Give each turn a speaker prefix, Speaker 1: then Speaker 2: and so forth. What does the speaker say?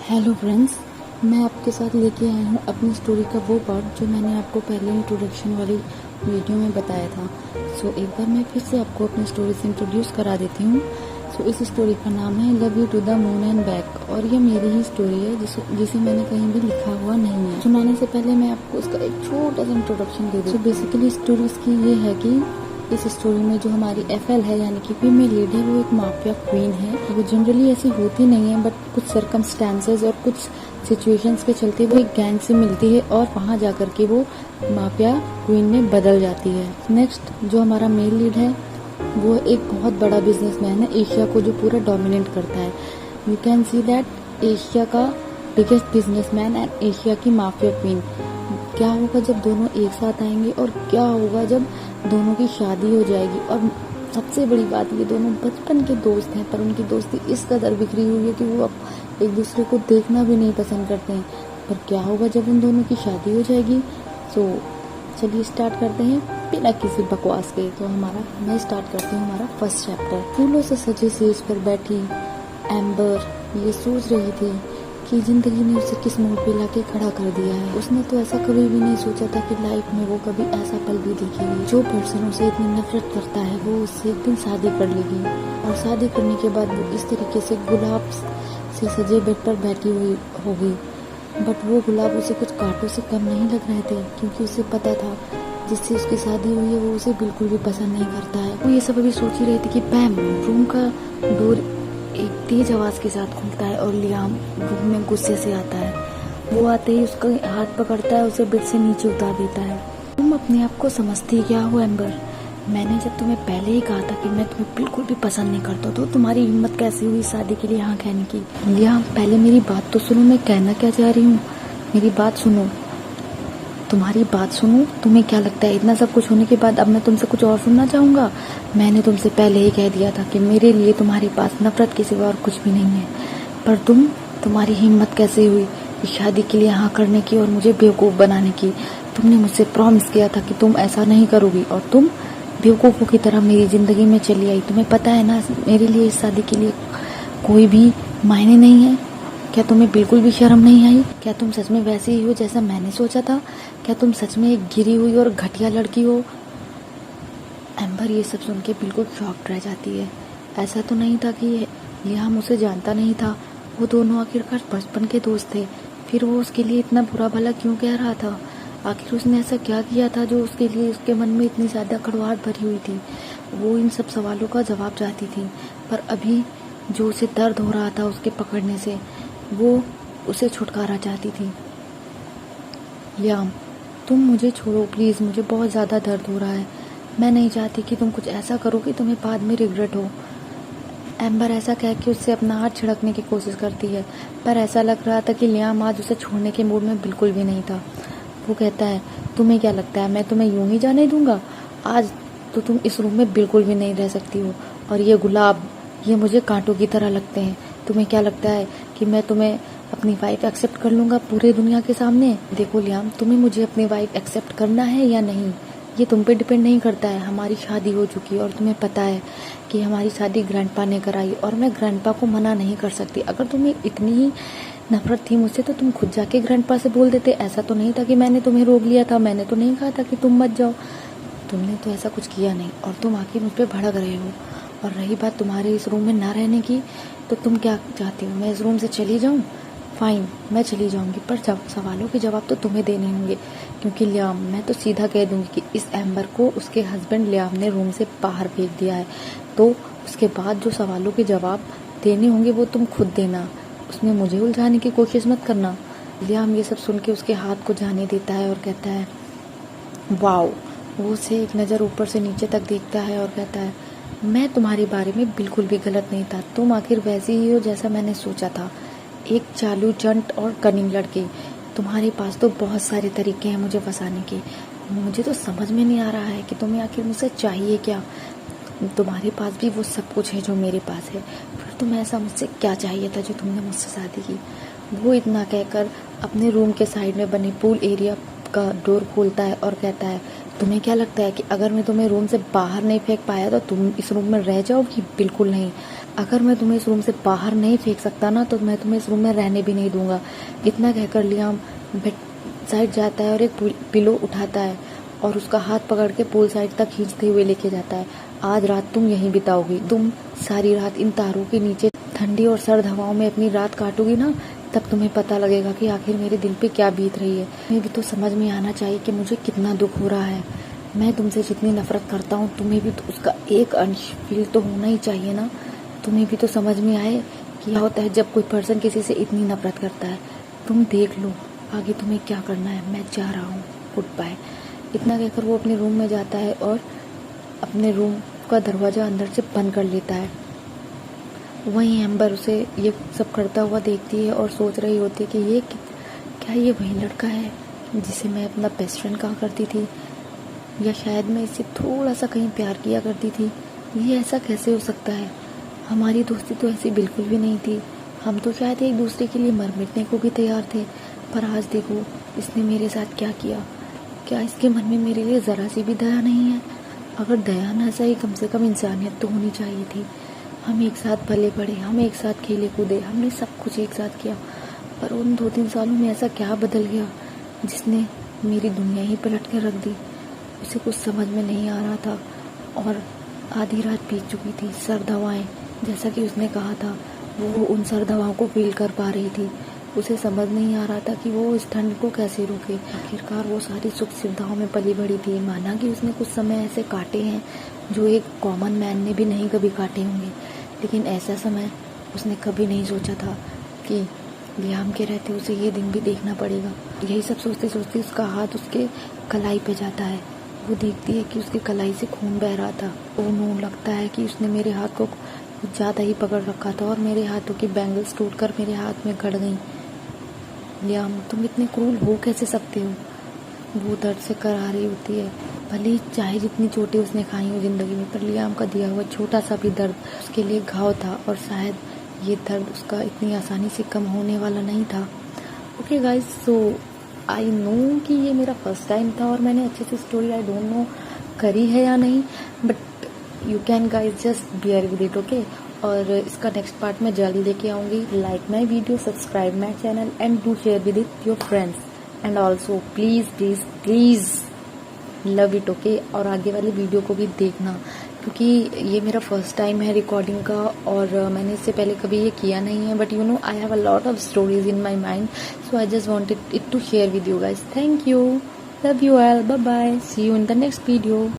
Speaker 1: Hello friends, मैं आपके साथ लेके आई हूँ अपनी स्टोरी का वो पार्ट जो मैंने आपको पहले इंट्रोडक्शन वाली वीडियो में बताया था। एक बार मैं फिर से आपको अपनी स्टोरी से इंट्रोड्यूस करा देती हूँ। इस स्टोरी का नाम है love you to the moon and back और ये मेरी ही स्टोरी है जिसे मैंने कहीं भी लिखा हुआ नहीं है। सुनाने से पहले मैं आपको इसका एक छोटा सा इंट्रोडक्शन दे दूँ। बेसिकली स्टोरी इसकी ये है कि इस स्टोरी में जो हमारी एफएल है यानी कि फीमेल लीड है वो एक माफिया क्वीन है। वो जनरली ऐसी होती नहीं है, बट कुछ सर्कमस्टेंसेस और कुछ सिचुएशंस के चलते वो एक गैंग से मिलती है और वहां जाकर के वो माफिया क्वीन में बदल जाती है। नेक्स्ट जो हमारा मेल लीड है वो एक बहुत बड़ा बिजनेसमैन है, एशिया को जो पूरा डोमिनेट करता है। You can see that Asia का बिगेस्ट बिजनेसमैन एंड एशिया की माफिया क्वीन। क्या होगा जब दोनों एक साथ आएंगे और क्या होगा जब दोनों की शादी हो जाएगी। और सबसे बड़ी बात, ये दोनों बचपन के दोस्त हैं पर उनकी दोस्ती इस कदर बिखरी हुई है कि वो अब एक दूसरे को देखना भी नहीं पसंद करते हैं। पर क्या होगा जब उन दोनों की शादी हो जाएगी। चलिए स्टार्ट करते हैं बिना किसी बकवास के। मैं स्टार्ट करती हूँ हमारा फर्स्ट चैप्टर। फूलों से सजे सेज पर बैठी एम्बर ये सोच रही थी कि जिंदगी ने उसे किस मोड़ पे लाके खड़ा कर दिया है। उसने तो ऐसा कभी भी नहीं सोचा था कि लाइफ में वो कभी ऐसा पल भी देखेगी। जो पर्सन उसे इतनी नफरत करता है वो उससे एक दिन शादी कर लेगी और शादी करने के बाद वो इस तरीके से गुलाब से सजे बेड पर बैठी हुई होगी। बट वो गुलाब उसे कुछ कांटों से कम नहीं लग रहे थे, क्योंकि उसे पता था जिससे उसकी शादी हुई है वो उसे बिल्कुल भी पसंद नहीं करता है। वो ये सब अभी सोच ही रही थी कि पैम रूम का डोर एक तेज आवाज के साथ खुलता है और लियाम रूम में गुस्से से आता है। वो आते ही उसका हाथ पकड़ता है, उसे बेड से नीचे उतार देता है। तुम अपने आप को समझती क्या हो एम्बर? मैंने जब तुम्हें पहले ही कहा था कि मैं तुम्हें बिल्कुल भी पसंद नहीं करता, तो तुम्हारी हिम्मत कैसे हुई शादी के लिए हाँ कहने की? लियाम पहले मेरी बात तो सुनो, मैं कहना क्या चाह रही हूँ। मेरी बात सुनो, तुम्हारी बात सुनो। तुम्हें क्या लगता है इतना सब कुछ होने के बाद अब मैं तुमसे कुछ और सुनना चाहूंगा? मैंने तुमसे पहले ही कह दिया था कि मेरे लिए तुम्हारे पास नफरत के सिवा और कुछ भी नहीं है। पर तुम्हारी हिम्मत कैसे हुई इस शादी के लिए हाँ करने की और मुझे बेवकूफ बनाने की? तुमने मुझसे प्रॉमिस किया था कि तुम ऐसा नहीं करोगी और तुम बेवकूफों की तरह मेरी जिंदगी में चली आई। तुम्हें पता है ना मेरे लिए इस शादी के लिए कोई भी मायने नहीं है। क्या तुम्हें बिल्कुल भी शर्म नहीं आई? क्या तुम सच में वैसे ही हो जैसा मैंने सोचा था? क्या तुम सच में एक गिरी हुई और घटिया लड़की हो? एम्बर ये सब सुन के बिल्कुल शॉक्ड रह जाती है। ऐसा तो नहीं था कि लियाम उसे जानता नहीं था। वो दोनों आखिरकार बचपन के दोस्त थे। फिर वो उसके लिए इतना बुरा भला क्यों कह रहा था? आखिर उसने ऐसा क्या किया था जो उसके लिए उसके मन में इतनी ज्यादा कड़वाहट भरी हुई थी? वो इन सब सवालों का जवाब चाहती थी, पर अभी जो उसे दर्द हो रहा था उसके पकड़ने से, वो उसे छुटकारा चाहती थी। लियाम तुम मुझे छोड़ो प्लीज, मुझे बहुत ज्यादा दर्द हो रहा है। मैं नहीं चाहती कि तुम कुछ ऐसा करो कि तुम्हें बाद में रिग्रेट हो। एम्बर ऐसा कह के उससे अपना हाथ छिड़कने की कोशिश करती है, पर ऐसा लग रहा था कि लियाम आज उसे छोड़ने के मूड में बिल्कुल भी नहीं था। वो कहता है, तुम्हें क्या लगता है मैं तुम्हें यूं ही जाने दूंगा? आज तो तुम इस रूम में बिल्कुल भी नहीं रह सकती हो। और ये गुलाब, ये मुझे कांटों की तरह लगते हैं। तुम्हें क्या लगता है कि मैं तुम्हें अपनी वाइफ एक्सेप्ट कर लूंगा पूरे दुनिया के सामने? देखो लियाम, तुम्हें मुझे अपनी वाइफ एक्सेप्ट करना है या नहीं ये तुम पे डिपेंड नहीं करता है। हमारी शादी हो चुकी है और तुम्हें पता है कि हमारी शादी ग्रैंडपा ने कराई और मैं ग्रैंडपा को मना नहीं कर सकती। अगर तुम्हें इतनी ही नफरत थी मुझसे तो तुम खुद जाके ग्रैंडपा से बोल देते। ऐसा तो नहीं था कि मैंने तुम्हें रोक लिया था, मैंने तो नहीं कहा था कि तुम मत जाओ। तुमने तो ऐसा कुछ किया नहीं और तुम आके मुझ पर भड़क रहे हो। और रही बात तुम्हारे इस रूम में ना रहने की, तो तुम क्या चाहती हो मैं इस रूम से चली जाऊं? फाइन, मैं चली जाऊंगी, पर सवालों के जवाब तो तुम्हें देने होंगे, क्योंकि लियाम मैं तो सीधा कह दूंगी कि इस एम्बर को उसके हस्बैंड लियाम ने रूम से बाहर फेंक दिया है। तो उसके बाद जो सवालों के जवाब देने होंगे वो तुम खुद देना, उसमें मुझे उलझाने की कोशिश मत करना। लियाम ये सब सुन के उसके हाथ को जाने देता है और कहता है वाओ। वो उसे एक नज़र ऊपर से नीचे तक देखता है और कहता है, मैं तुम्हारे बारे में बिल्कुल भी गलत नहीं था। तुम आखिर वैसी ही हो जैसा मैंने सोचा था, एक चालू चंट और कनिंग लड़की। तुम्हारे पास तो बहुत सारे तरीके हैं मुझे फंसाने के। मुझे तो समझ में नहीं आ रहा है कि तुम्हें आखिर मुझसे चाहिए क्या। तुम्हारे पास भी वो सब कुछ है जो मेरे पास है, फिर तुम्हें ऐसा मुझसे क्या चाहिए था जो तुमने मुझसे शादी की? वो इतना कहकर अपने रूम के साइड में बने पूल एरिया का डोर खोलता है और कहता है, तुम्हें क्या लगता है कि अगर मैं तुम्हें रूम से बाहर नहीं फेंक पाया तो तुम इस रूम में रह जाओगी? बिल्कुल नहीं। अगर मैं तुम्हें इस रूम से बाहर नहीं फेंक सकता ना तो मैं तुम्हें इस रूम में रहने भी नहीं दूंगा। इतना कहकर लियाम बेड साइड जाता है और एक पिलो उठाता है और उसका हाथ पकड़ के पूल साइड तक खींचते हुए लेके जाता है। आज रात तुम यहीं बिताओगी, तुम सारी रात इन तारों के नीचे ठंडी और सर्द हवाओं में अपनी रात काटोगी ना, तब तुम्हें पता लगेगा कि आखिर मेरे दिल पे क्या बीत रही है। तुम्हें भी तो समझ में आना चाहिए कि मुझे कितना दुख हो रहा है। मैं तुमसे जितनी नफरत करता हूँ तुम्हें भी तो उसका एक अंश फील तो होना ही चाहिए ना। तुम्हें भी तो समझ में आए कि क्या होता है जब कोई पर्सन किसी से इतनी नफरत करता है। तुम देख लो आगे तुम्हें क्या करना है, मैं जा रहा हूँ, गुड बाय। इतना कहकर वो अपने रूम में जाता है और अपने रूम का दरवाजा अंदर से बंद कर लेता है। वहीं एम्बर उसे ये सब करता हुआ देखती है और सोच रही होती है कि क्या ये वही लड़का है जिसे मैं अपना बेस्ट फ्रेंड कहा करती थी, या शायद मैं इससे थोड़ा सा कहीं प्यार किया करती थी। ये ऐसा कैसे हो सकता है? हमारी दोस्ती तो ऐसी बिल्कुल भी नहीं थी। हम तो शायद एक दूसरे के लिए मर मिटने को भी तैयार थे, पर आज देखो इसने मेरे साथ क्या किया। क्या इसके मन में मेरे लिए ज़रा सी भी दया नहीं है? अगर दया ना सही कम से कम इंसानियत तो होनी चाहिए थी। हम एक साथ पले पड़े, हम एक साथ खेले कूदे, हमने सब कुछ एक साथ किया, पर उन 2-3 सालों में ऐसा क्या बदल गया जिसने मेरी दुनिया ही पलट के रख दी। उसे कुछ समझ में नहीं आ रहा था और आधी रात बीत चुकी थी। सर्द हवाएं, जैसा कि उसने कहा था, वो उन सर्द हवाओं को फील कर पा रही थी। उसे समझ नहीं आ रहा था कि वो इस ठंड को कैसे रोके। आखिरकार वो सारी सुख सुविधाओं में पली बड़ी थी। माना कि उसने कुछ समय ऐसे काटे हैं जो एक कॉमन मैन ने भी नहीं कभी काटे होंगे, लेकिन ऐसा समय उसने कभी नहीं सोचा था कि लियाम के रहते उसे ये दिन भी देखना पड़ेगा। यही सब सोचते सोचते उसका हाथ उसके कलाई पे जाता है। वो देखती है कि उसकी कलाई से खून बह रहा था। वो लगता है कि उसने मेरे हाथ को कुछ ज़्यादा ही पकड़ रखा था और मेरे हाथों की बैंगल्स टूटकर मेरे हाथ में गड़ गई। लियाम, तुम इतने क्रूर हो कैसे सकते हो? वो दर्द से करा रही होती है। भले ही चाहे जितनी चोटें उसने खाई हो जिंदगी में, पर लियाम का दिया हुआ छोटा सा भी दर्द उसके लिए घाव था और शायद ये दर्द उसका इतनी आसानी से कम होने वाला नहीं था। Okay guys, so I know कि ये मेरा फर्स्ट टाइम था और मैंने अच्छे से स्टोरी आई डोंट नो करी है या नहीं, but you can guys just bear with it, okay. और इसका नेक्स्ट पार्ट मैं जल्द लेके आऊँगी। Like my video, subscribe my channel and do share with it your friends and also please please please love it, okay. और आगे वाली video को भी देखना क्योंकि ये मेरा फर्स्ट टाइम है रिकॉर्डिंग का और मैंने इससे पहले कभी ये किया नहीं है, but you know I have a lot of stories in my mind, so I just wanted it to share with you guys. Thank you, love you all, bye bye, see you in the next video.